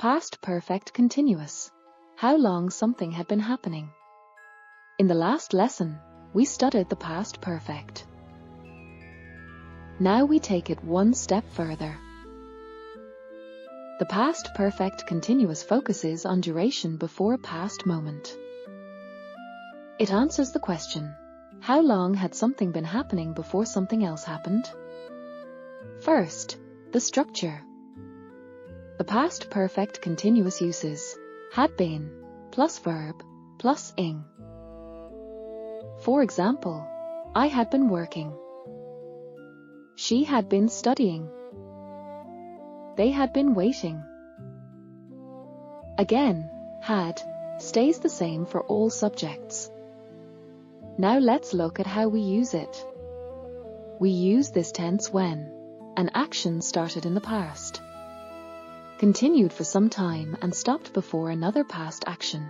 Past perfect continuous. How long something had been happening. In the last lesson, we studied the past perfect. Now we take it one step further. The past perfect continuous focuses on duration before a past moment. It answers the question, how long had something been happening before something else happened? First, the structure. The past perfect continuous uses had been plus verb plus ing. For example, I had been working. She had been studying. They had been waiting. Again, had stays the same for all subjects. Now let's look at how we use it. We use this tense when an action started in the past, continued for some time and stopped before another past action.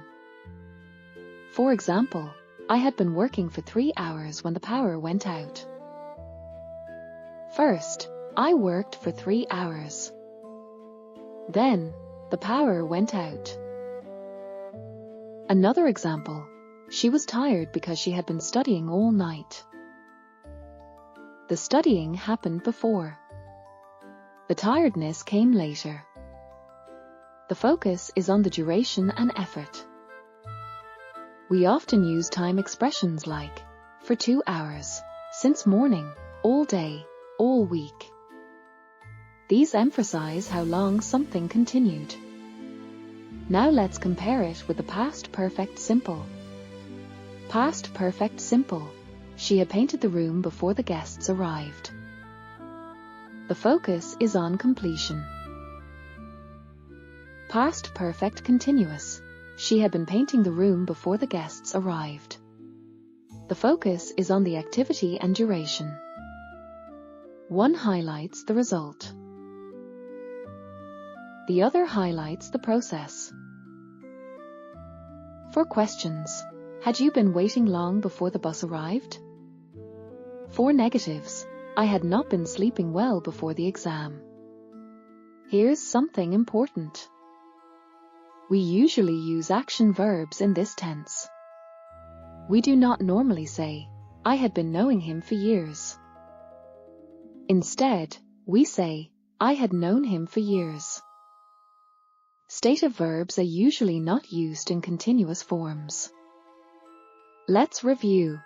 For example, I had been working for 3 hours when the power went out. First, I worked for 3 hours. Then, the power went out. Another example, she was tired because she had been studying all night. The studying happened before. The tiredness came later. The focus is on the duration and effort. We often use time expressions like, for 2 hours, since morning, all day, all week. These emphasize how long something continued. Now let's compare it with the past perfect simple. Past perfect simple. She had painted the room before the guests arrived. The focus is on completion. Past perfect continuous. She had been painting the room before the guests arrived. The focus is on the activity and duration. One highlights the result. The other highlights the process. For questions, had you been waiting long before the bus arrived? For negatives, I had not been sleeping well before the exam. Here's something important. We usually use action verbs in this tense. We do not normally say, I had been knowing him for years. Instead, we say, I had known him for years. Stative verbs are usually not used in continuous forms. Let's review.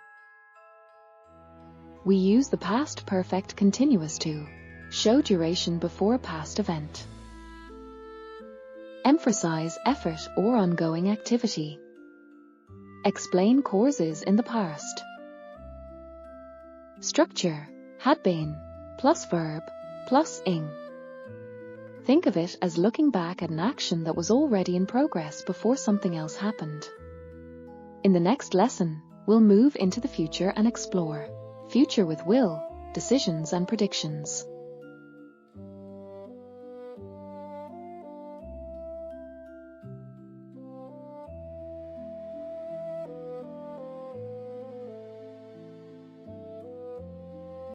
We use the past perfect continuous to show duration before a past event. Emphasize effort or ongoing activity. Explain causes in the past. Structure, had been, plus verb, plus ing. Think of it as looking back at an action that was already in progress before something else happened. In the next lesson, we'll move into the future and explore future with will, decisions and predictions.